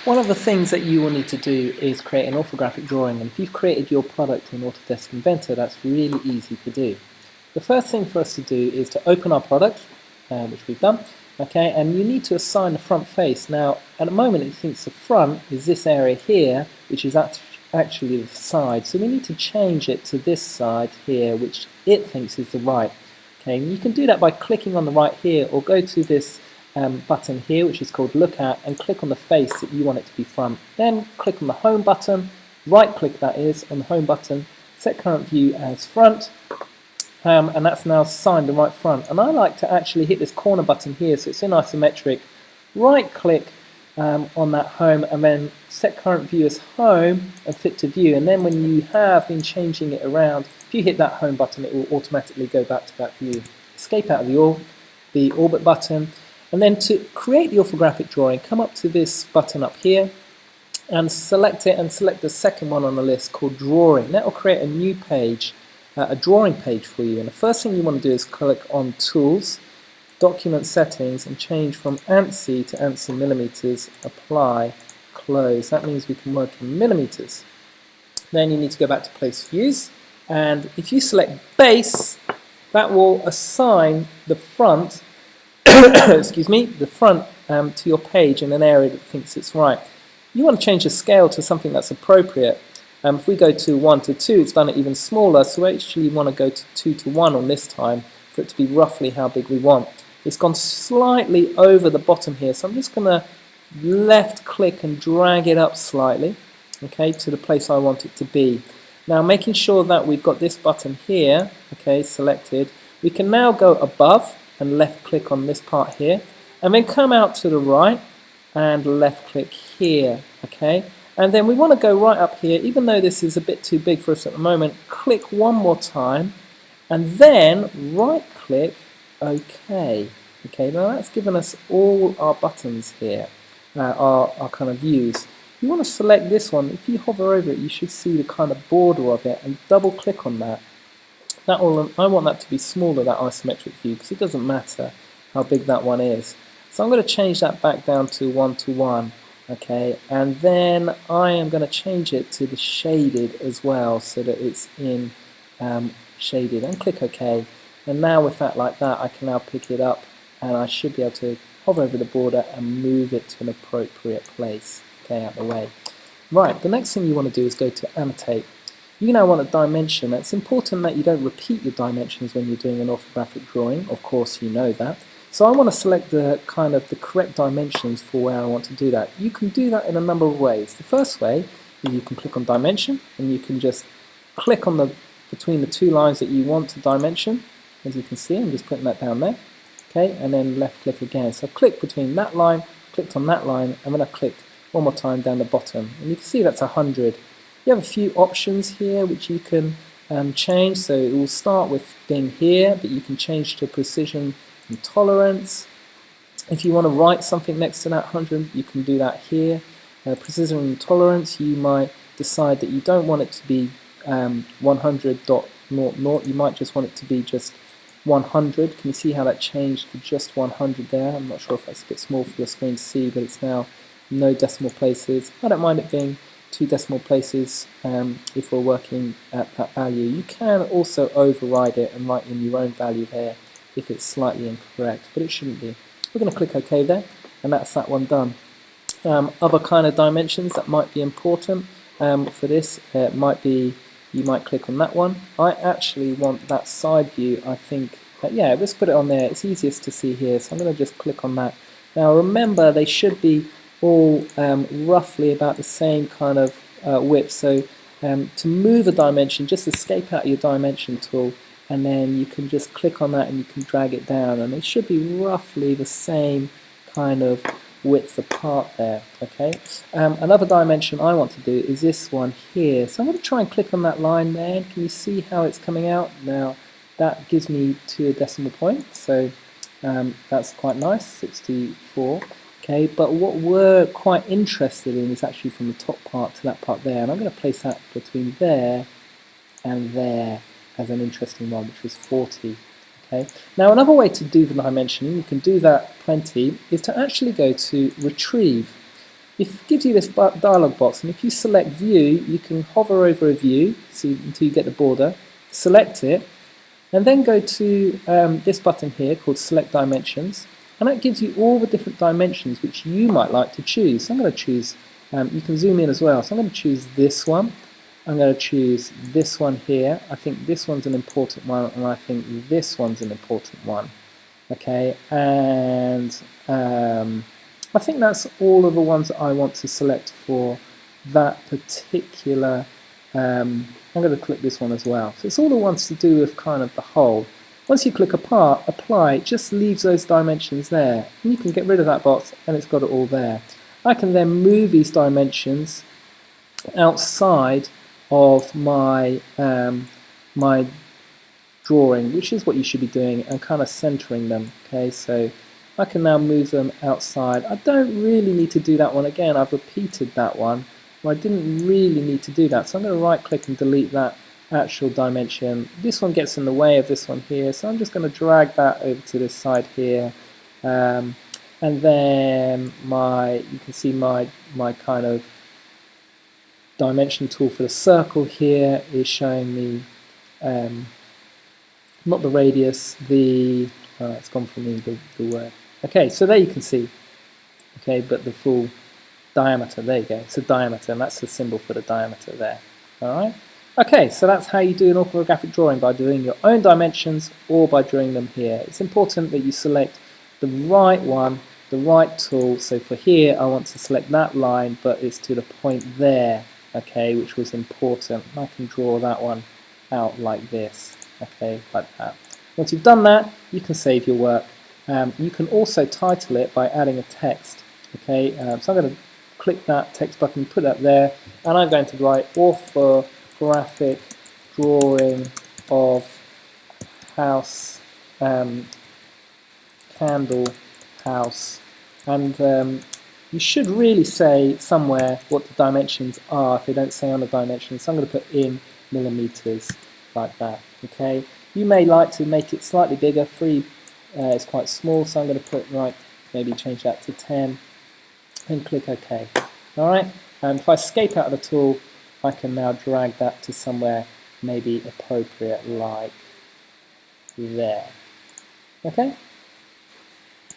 One of the things that you will need to do is create an orthographic drawing, and if you've created your product in Autodesk Inventor, that's really easy to do. The first thing for us to do is to open our product, which we've done, okay, and you need to assign the front face. Now, at the moment it thinks the front is this area here, which is actually the side, so we need to change it to this side here, which it thinks is the right. Okay, and you can do that by clicking on the right here, or go to this button here, which is called Look At, and click on the face that you want it to be front. Then click on the Home button, right click that is on the Home button, set current view as front, and that's now assigned the right front. And I like to actually hit this corner button here so it's in isometric, right click on that Home, and then set current view as Home and fit to view. And then when you have been changing it around, if you hit that Home button, it will automatically go back to that view. Escape out of the Orbit button. And then to create the orthographic drawing, come up to this button up here and select it, and select the second one on the list called Drawing. That will create a new page, a drawing page for you. And the first thing you want to do is click on Tools, Document Settings, and change from ANSI to ANSI millimeters, apply, close. That means we can work in millimeters. Then you need to go back to Place Views, and if you select Base, that will assign the front excuse me, the front to your page in an area that thinks it's right. You want to change the scale to something that's appropriate. If we go to 1 to 2, it's done it even smaller, so we actually want to go to 2 to 1 on this time for it to be roughly how big we want. It's gone slightly over the bottom here, so I'm just going to left click and drag it up slightly, okay, to the place I want it to be. Now, making sure that we've got this button here, okay, selected, we can now go above and left click on this part here, and then come out to the right and left click here, okay, and then we want to go right up here. Even though this is a bit too big for us at the moment, click one more time and then right click OK. Okay, now that's given us all our buttons here, our kind of views. You want to select this one. If you hover over it, you should see the kind of border of it, and double click on that. I want that to be smaller, that isometric view, because it doesn't matter how big that one is. So I'm going to change that back down to 1 to 1, okay, and then I am going to change it to the shaded as well, so that it's in shaded, and click OK. And now with that like that, I can now pick it up, and I should be able to hover over the border and move it to an appropriate place, okay, out of the way. Right, the next thing you want to do is go to Annotate. You now want a dimension. It's important that you don't repeat your dimensions when you're doing an orthographic drawing. Of course, you know that. So I want to select the correct dimensions for where I want to do that. You can do that in a number of ways. The first way is you can click on Dimension, and you can just click on between the two lines that you want to dimension. As you can see, I'm just putting that down there. Okay, and then left click again. So I've clicked between that line, clicked on that line, and then I clicked one more time down the bottom. And you can see that's 100. You have a few options here which you can change, so it will start with being here, but you can change to precision and tolerance. If you want to write something next to that 100, you can do that here. Precision and tolerance, you might decide that you don't want it to be 100.00, you might just want it to be just 100. Can you see how that changed to just 100 there? I'm not sure if that's a bit small for your screen to see, but it's now no decimal places. I don't mind it being 2 decimal places if we're working at that value. You can also override it and write in your own value there if it's slightly incorrect, but it shouldn't be. We're going to click OK there, and that's that one done. Other kind of dimensions that might be important for this, might be, you might click on that one. I actually want that side view. I think, yeah, let's put it on there. It's easiest to see here, so I'm going to just click on that. Now remember, they should be all roughly about the same kind of width, so to move a dimension, just escape out of your dimension tool, and then you can just click on that and you can drag it down, and it should be roughly the same kind of width apart there. Okay. Another dimension I want to do is this one here, so I'm going to try and click on that line there. Can you see how it's coming out? Now that gives me to a decimal point, so that's quite nice, 64. Okay, but what we're quite interested in is actually from the top part to that part there, and I'm going to place that between there and there as an interesting one, which was 40. Okay. Now another way to do the dimensioning, you can do that plenty, is to actually go to Retrieve. it gives you this dialog box, and if you select view, you can hover over a view until you get the border, select it, and then go to this button here called Select Dimensions, and that gives you all the different dimensions which you might like to choose. So I'm going to choose, you can zoom in as well, so I'm going to choose this one. I'm going to choose this one here. I think this one's an important one, and I think this one's an important one. Okay, and I think that's all of the ones that I want to select for that particular. I'm going to click this one as well. So it's all the ones to do with kind of the whole. Once you click apply, it just leaves those dimensions there, and you can get rid of that box, and it's got it all there. I can then move these dimensions outside of my my drawing, which is what you should be doing, and kind of centering them. Okay, so I can now move them outside. I don't really need to do that one again. I've repeated that one. Well, I didn't really need to do that, so I'm going to right click and delete that actual dimension. This one gets in the way of this one here, so I'm just going to drag that over to this side here, and then you can see my kind of dimension tool for the circle here is showing me not the radius, it's gone from me, the word. Okay, so there you can see, okay, but the full diameter, there you go, it's a diameter, and that's the symbol for the diameter there. Alright, okay, so that's how you do an orthographic drawing, by doing your own dimensions or by drawing them here. It's important that you select the right one, the right tool. So for here I want to select that line, but it's to the point there, okay, which was important. I can draw that one out like this, okay, like that. Once you've done that, you can save your work. You can also title it by adding a text, okay, so I'm going to click that text button, put that there, and I'm going to write Orthographic Drawing of House, Candle House, and you should really say somewhere what the dimensions are if they don't say on the dimensions. So I'm going to put in millimeters like that, okay. You may like to make it slightly bigger. 3 is quite small, so I'm going to put, like, maybe change that to 10 and click OK. Alright, and if I escape out of the tool, I can now drag that to somewhere maybe appropriate, like there. Okay?